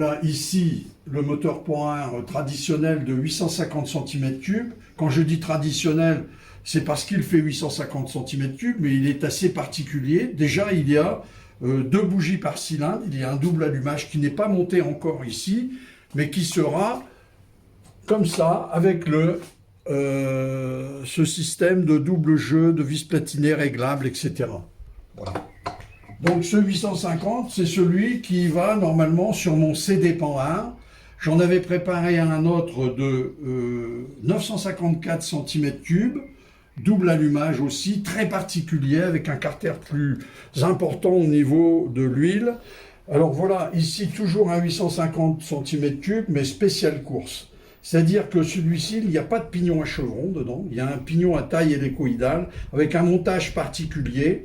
voilà ici le moteur point traditionnel de 850 cm3. Quand je dis traditionnel, c'est parce qu'il fait 850 cm3, mais il est assez particulier. Déjà, il y a deux bougies par cylindre, il y a un double allumage qui n'est pas monté encore ici, mais qui sera comme ça, avec ce système de double jeu, de vis platinées réglables, etc. Voilà. Donc ce 850, c'est celui qui va normalement sur mon CD Pan 1. J'en avais préparé un autre de 954 cm3, double allumage aussi, très particulier, avec un carter plus important au niveau de l'huile. Alors voilà, ici toujours un 850 cm3, mais spécial course. C'est-à-dire que celui-ci, il n'y a pas de pignon à chevron dedans, il y a un pignon à taille hélicoïdale, avec un montage particulier.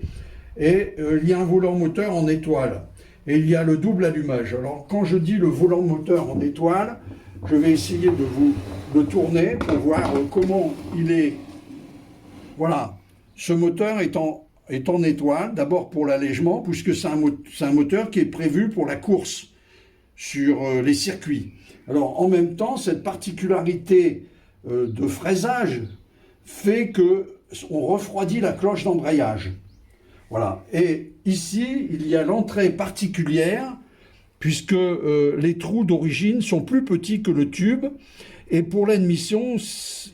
Et il y a un volant moteur en étoile. Et il y a le double allumage. Alors, quand je dis le volant moteur en étoile, je vais essayer de vous le tourner pour voir comment il est. Voilà. Ce moteur est en étoile, d'abord pour l'allègement, puisque c'est un moteur qui est prévu pour la course sur les circuits. Alors, en même temps, cette particularité de fraisage fait qu'on refroidit la cloche d'embrayage. Voilà. Et ici, il y a l'entrée particulière, puisque les trous d'origine sont plus petits que le tube. Et pour l'admission,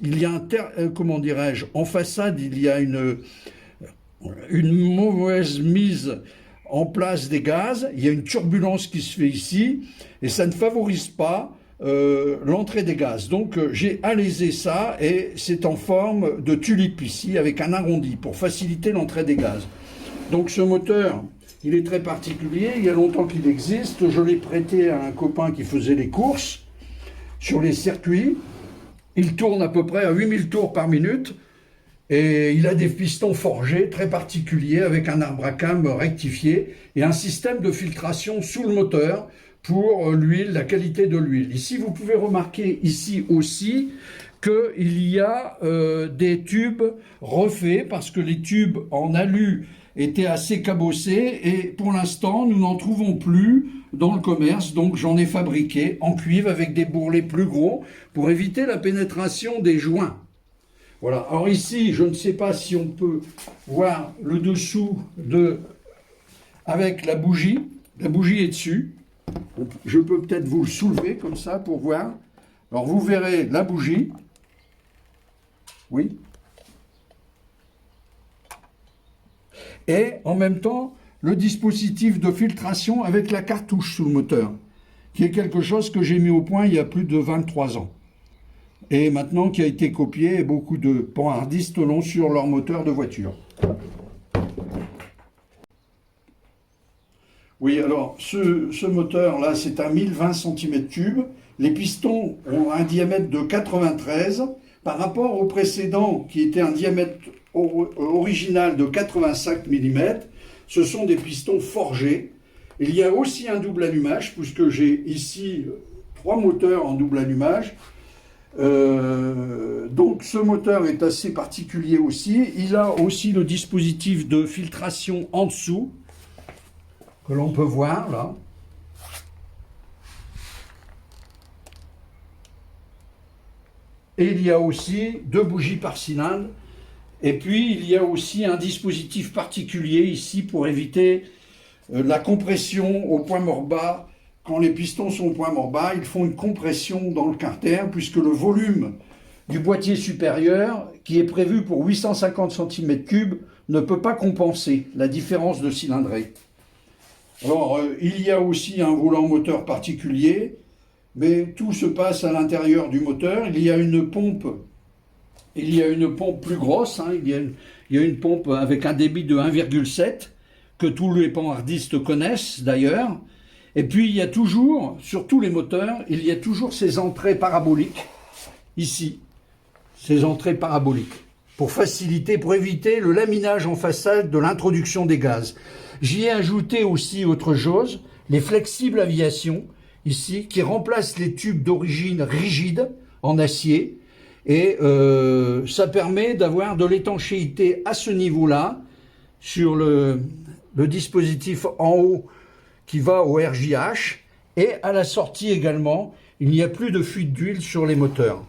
il y a comment dirais-je, en façade, il y a une mauvaise mise en place des gaz. Il y a une turbulence qui se fait ici, et ça ne favorise pas l'entrée des gaz. Donc j'ai alésé ça, et c'est en forme de tulipe ici, avec un arrondi, pour faciliter l'entrée des gaz. Donc ce moteur, il est très particulier, il y a longtemps qu'il existe, je l'ai prêté à un copain qui faisait les courses sur les circuits. Il tourne à peu près à 8000 tours par minute et il a des pistons forgés très particuliers avec un arbre à cam rectifié et un système de filtration sous le moteur pour l'huile, la qualité de l'huile. Ici, vous pouvez remarquer ici aussi qu'il y a des tubes refaits parce que les tubes en alu étaient assez cabossés et pour l'instant nous n'en trouvons plus dans le commerce, donc j'en ai fabriqué en cuivre avec des bourrelets plus gros pour éviter la pénétration des joints. Voilà, alors ici je ne sais pas si on peut voir le dessous avec la bougie est dessus, je peux peut-être vous le soulever comme ça pour voir. Alors vous verrez la bougie, oui. Et en même temps, le dispositif de filtration avec la cartouche sous le moteur, qui est quelque chose que j'ai mis au point il y a plus de 23 ans. Et maintenant qui a été copié, et beaucoup de panhardistes l'ont sur leur moteur de voiture. Oui, alors ce moteur-là, c'est un 1020 cm3. Les pistons ont un diamètre de 93 par rapport au précédent qui était un diamètre original de 85 mm. Ce sont des pistons forgés. Il y a aussi un double allumage, puisque j'ai ici 3 moteurs en double allumage. Donc ce moteur est assez particulier aussi. Il a aussi le dispositif de filtration en dessous, que l'on peut voir là. Et il y a aussi 2 bougies par cylindre. Et puis, il y a aussi un dispositif particulier ici pour éviter la compression au point mort bas. Quand les pistons sont au point mort bas, ils font une compression dans le carter puisque le volume du boîtier supérieur, qui est prévu pour 850 cm3, ne peut pas compenser la différence de cylindrée. Alors, il y a aussi un volant moteur particulier, mais tout se passe à l'intérieur du moteur. Il y a une pompe plus grosse, hein. Il y a une pompe avec un débit de 1,7 que tous les panhardistes connaissent d'ailleurs. Et puis il y a toujours, sur tous les moteurs, il y a toujours ces entrées paraboliques, ici, ces entrées paraboliques, pour faciliter, pour éviter le laminage en façade de l'introduction des gaz. J'y ai ajouté aussi autre chose, les flexibles aviation, ici, qui remplacent les tubes d'origine rigide en acier. Et ça permet d'avoir de l'étanchéité à ce niveau-là, sur le dispositif en haut qui va au RJH, et à la sortie également, il n'y a plus de fuite d'huile sur les moteurs.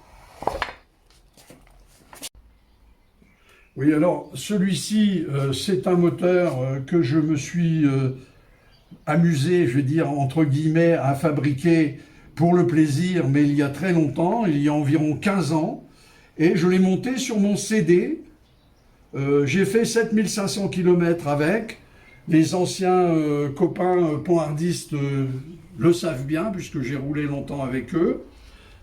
Oui, alors celui-ci, c'est un moteur que je me suis amusé, je vais dire, entre guillemets, à fabriquer pour le plaisir, mais il y a très longtemps, il y a environ 15 ans, et je l'ai monté sur mon CD. J'ai fait 7500 km avec. Les anciens copains ponhardistes le savent bien, puisque j'ai roulé longtemps avec eux.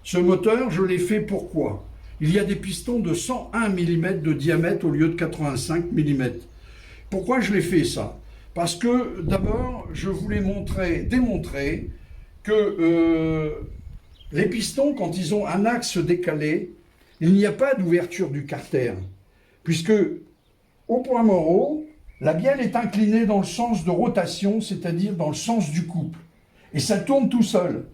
Ce moteur, je l'ai fait pourquoi? Il y a des pistons de 101 mm de diamètre au lieu de 85 mm. Pourquoi je l'ai fait ça? Parce que d'abord, je voulais démontrer que les pistons, quand ils ont un axe décalé, il n'y a pas d'ouverture du carter. Puisque au point mort, la bielle est inclinée dans le sens de rotation, c'est-à-dire dans le sens du couple. Et ça tourne tout seul.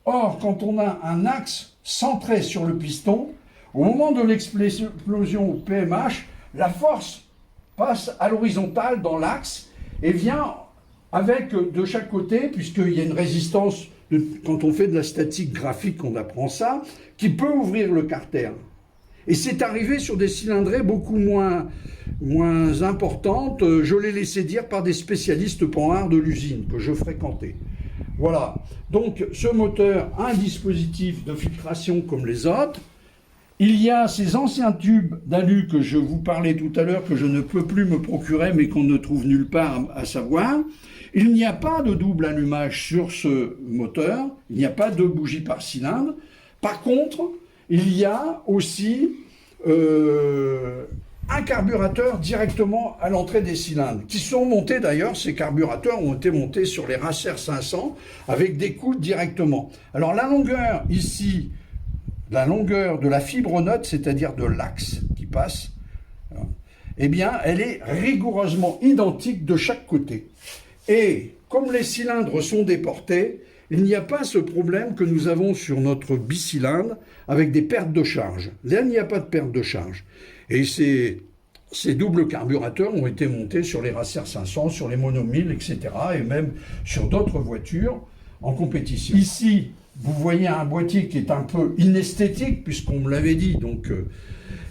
Or, quand on a un axe centré sur le piston, au moment de l'explosion au PMH, la force passe à l'horizontale dans l'axe et vient avec de chaque côté, puisqu'il y a une résistance, quand on fait de la statique graphique, on apprend ça, qui peut ouvrir le carter. Et c'est arrivé sur des cylindrées beaucoup moins importantes. Je l'ai laissé dire par des spécialistes panhards de l'usine que je fréquentais. Voilà. Donc, ce moteur a un dispositif de filtration comme les autres. Il y a ces anciens tubes d'alu que je vous parlais tout à l'heure, que je ne peux plus me procurer, mais qu'on ne trouve nulle part à savoir. Il n'y a pas de double allumage sur ce moteur. Il n'y a pas de bougie par cylindre. Par contre, il y a aussi un carburateur directement à l'entrée des cylindres, qui sont montés d'ailleurs, ces carburateurs ont été montés sur les Racer 500 avec des coudes directement. Alors la longueur ici, la longueur de la fibre note, c'est-à-dire de l'axe qui passe, eh bien elle est rigoureusement identique de chaque côté. Et comme les cylindres sont déportés, il n'y a pas ce problème que nous avons sur notre bicylindre avec des pertes de charge. Là, il n'y a pas de perte de charge. Et ces doubles carburateurs ont été montés sur les Racer 500, sur les Mono 1000, etc. et même sur d'autres voitures en compétition. Ici, vous voyez un boîtier qui est un peu inesthétique, puisqu'on me l'avait dit. Donc,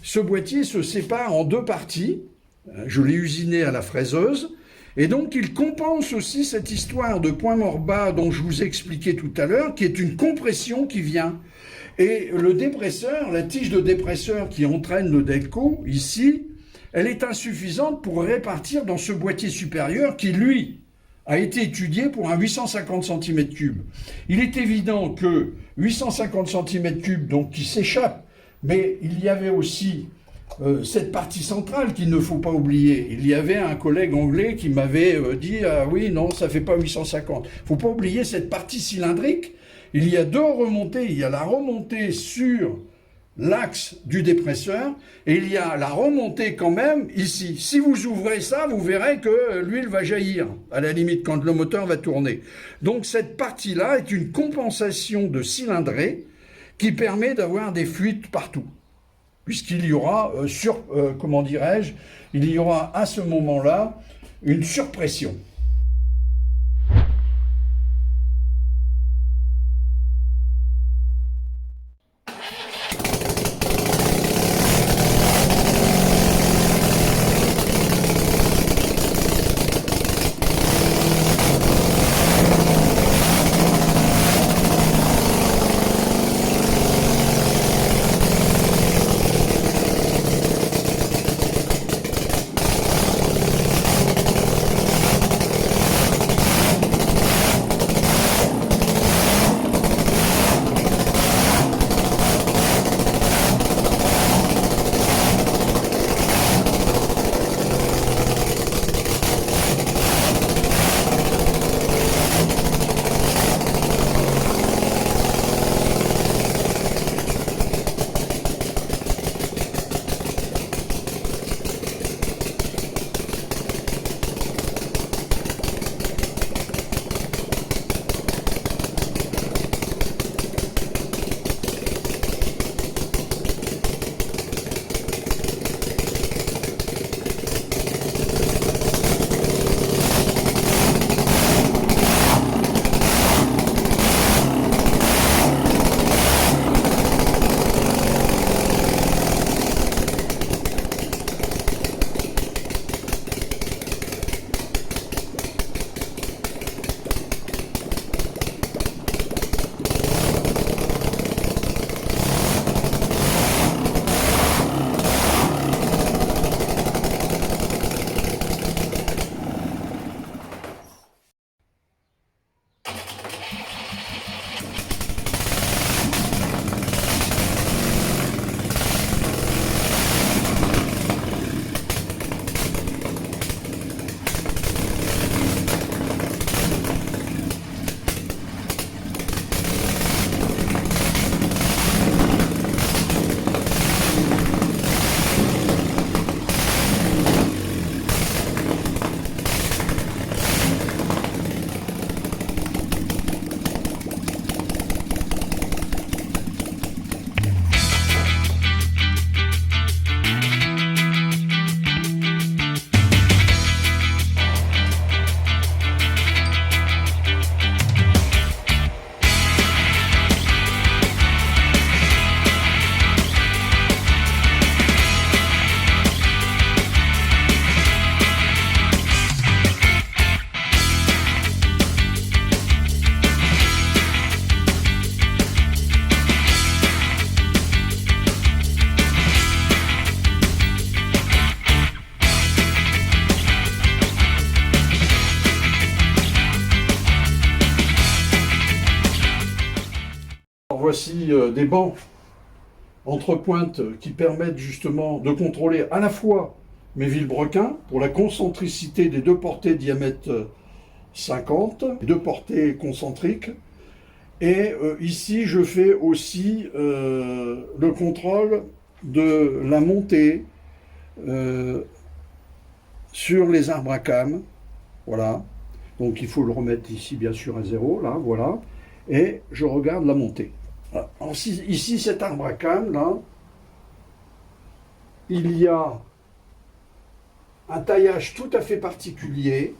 ce boîtier se sépare en deux parties. Je l'ai usiné à la fraiseuse. Et donc, il compense aussi cette histoire de point mort bas dont je vous ai expliqué tout à l'heure, qui est une compression qui vient. Et le dépresseur, la tige de dépresseur qui entraîne le delco, ici, elle est insuffisante pour répartir dans ce boîtier supérieur qui, lui, a été étudié pour un 850 cm3. Il est évident que 850 cm3, donc qui s'échappe, mais il y avait aussi cette partie centrale qu'il ne faut pas oublier. Il y avait un collègue anglais qui m'avait dit « Ah oui, non, ça ne fait pas 850 ». Il ne faut pas oublier cette partie cylindrique. Il y a deux remontées. Il y a la remontée sur l'axe du dépresseur et il y a la remontée quand même ici. Si vous ouvrez ça, vous verrez que l'huile va jaillir, à la limite, quand le moteur va tourner. Donc cette partie-là est une compensation de cylindrée qui permet d'avoir des fuites partout. Puisqu'il y aura, comment dirais-je, il y aura à ce moment-là une surpression. voici des bancs entre pointes qui permettent justement de contrôler à la fois mes vilebrequins pour la concentricité des deux portées diamètre 50, deux portées concentriques. Et ici, je fais aussi le contrôle de la montée sur les arbres à cames. Voilà. Donc il faut le remettre ici, bien sûr, à 0, là, voilà. Et je regarde la montée. Voilà. Alors, ici, cet arbre à cames, là, il y a un taillage tout à fait particulier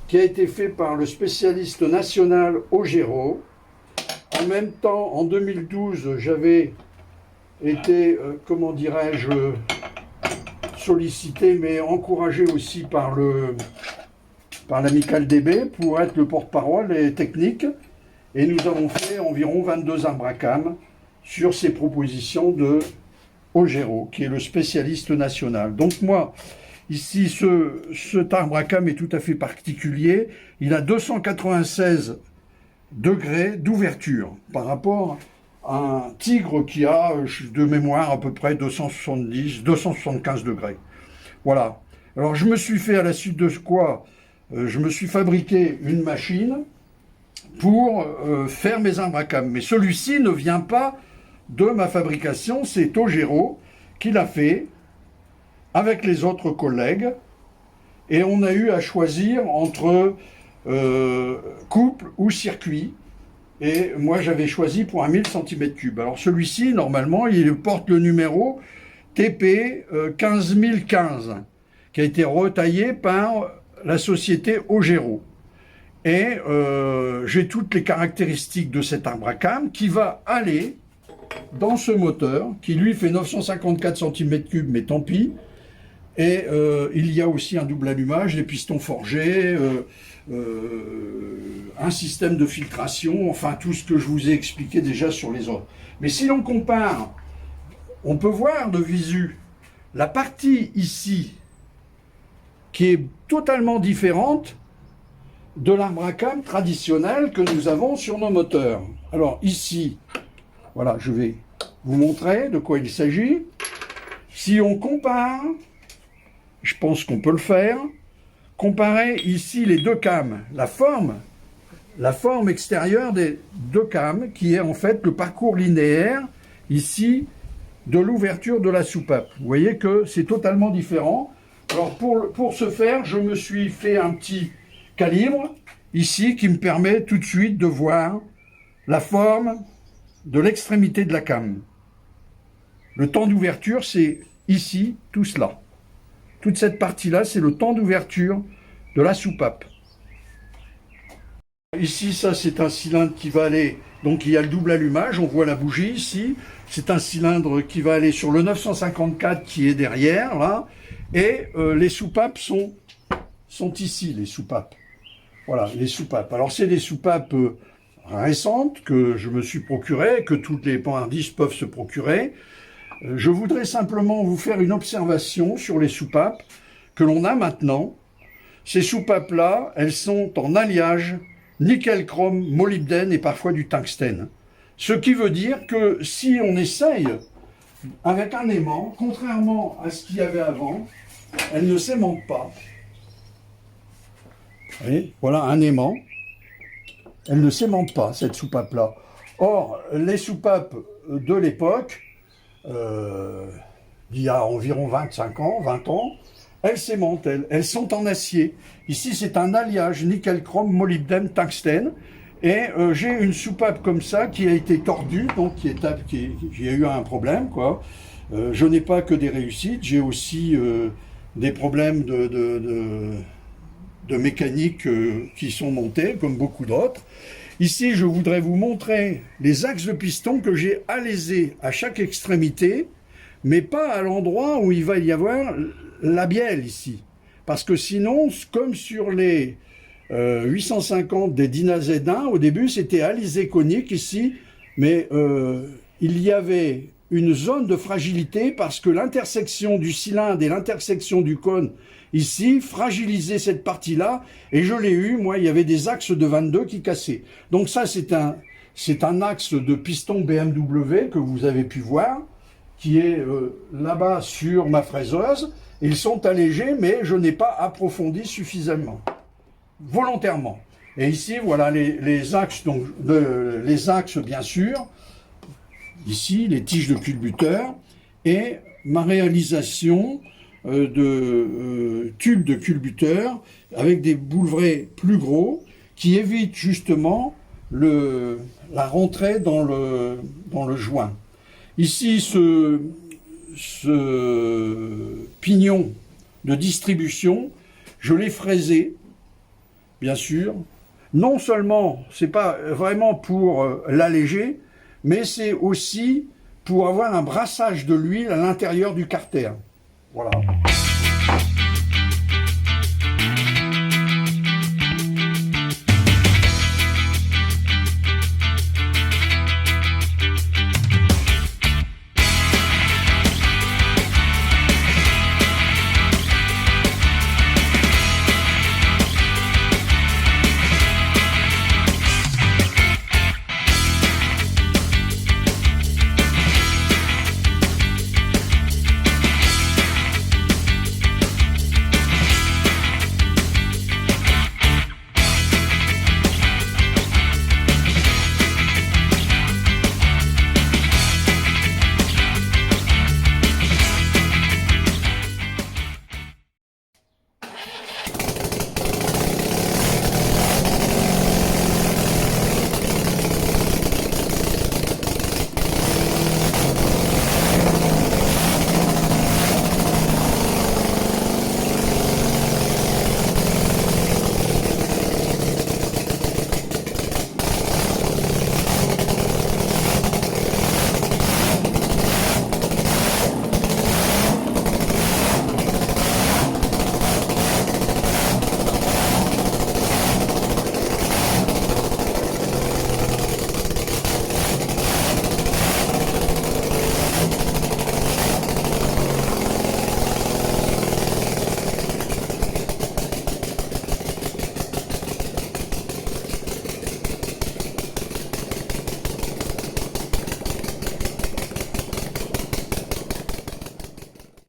qui a été fait par le spécialiste national Ogero. En même temps, en 2012, j'avais été, comment dirais-je, sollicité, mais encouragé aussi par l'Amicale DB pour être le porte-parole et technique. Et nous avons fait environ 22 arbres à cames sur ces propositions de Ogero, qui est le spécialiste national. Donc moi, ici, cet arbre à cames est tout à fait particulier. Il a 296 degrés d'ouverture par rapport à un tigre qui a, de mémoire, à peu près 275 degrés. Voilà. Alors je me suis fait, à la suite de quoi, je me suis fabriqué une machine pour faire mes arbres à cames. Mais celui-ci ne vient pas de ma fabrication, c'est Ogero qui l'a fait avec les autres collègues. Et on a eu à choisir entre couple ou circuit. Et moi, j'avais choisi pour un 1000 cm3. Alors celui-ci, normalement, il porte le numéro TP 15015, qui a été retaillé par la société Ogero. Et j'ai toutes les caractéristiques de cet arbre à cames qui va aller dans ce moteur, qui lui fait 954 cm3, mais tant pis. Et il y a aussi un double allumage, des pistons forgés, un système de filtration, enfin tout ce que je vous ai expliqué déjà sur les autres. Mais si l'on compare, on peut voir de visu la partie ici qui est totalement différente de l'arbre à cames traditionnel que nous avons sur nos moteurs. Alors ici, voilà, je vais vous montrer de quoi il s'agit. Si on compare, je pense qu'on peut le faire, comparer ici les deux cames, la forme extérieure des deux cames, qui est en fait le parcours linéaire, ici, de l'ouverture de la soupape. Vous voyez que c'est totalement différent. Alors pour ce faire, je me suis fait un petit calibre, ici, qui me permet tout de suite de voir la forme de l'extrémité de la came. Le temps d'ouverture, c'est ici, tout cela. Toute cette partie-là, c'est le temps d'ouverture de la soupape. Ici, ça, c'est un cylindre qui va aller... Donc, il y a le double allumage, on voit la bougie ici. C'est un cylindre qui va aller sur le 954 qui est derrière, là. Et les soupapes sont ici, les soupapes. Voilà, les soupapes. Alors, c'est des soupapes récentes que je me suis procurées, que toutes les panhardistes peuvent se procurer. Je voudrais simplement vous faire une observation sur les soupapes que l'on a maintenant. Ces soupapes-là, elles sont en alliage nickel, chrome, molybdène et parfois du tungstène. Ce qui veut dire que si on essaye avec un aimant, contrairement à ce qu'il y avait avant, elle ne s'aimante pas. Vous voyez, voilà un aimant. Elle ne s'aimante pas, cette soupape-là. Or, les soupapes de l'époque, il y a environ 25 ans, 20 ans, elles s'aimantent, elles sont en acier. Ici, c'est un alliage nickel-chrome, molybdène, tungstène. Et j'ai une soupape comme ça qui a été tordue, donc qui a eu un problème, quoi. Je n'ai pas que des réussites, j'ai aussi des problèmes de mécanique qui sont montés, comme beaucoup d'autres. Ici, je voudrais vous montrer les axes de piston que j'ai alésés à chaque extrémité, mais pas à l'endroit où il va y avoir la bielle ici. Parce que sinon, comme sur les 850 des Dyna Z1, au début, c'était alisé conique ici, mais il y avait une zone de fragilité parce que l'intersection du cylindre et l'intersection du cône ici fragilisait cette partie-là, et je l'ai eu, moi, il y avait des axes de 22 qui cassaient. Donc ça, c'est c'est un axe de piston BMW que vous avez pu voir, qui est là-bas sur ma fraiseuse. Ils sont allégés, mais je n'ai pas approfondi suffisamment, volontairement. Et ici, voilà les axes, donc, les axes bien sûr, ici, les tiges de culbuteur, et ma réalisation de tubes de culbuteur avec des boulevrets plus gros qui évitent justement la rentrée dans le joint. Ici, ce pignon de distribution, je l'ai fraisé, bien sûr. Non seulement, c'est pas vraiment pour l'alléger, mais c'est aussi pour avoir un brassage de l'huile à l'intérieur du carter. Voilà.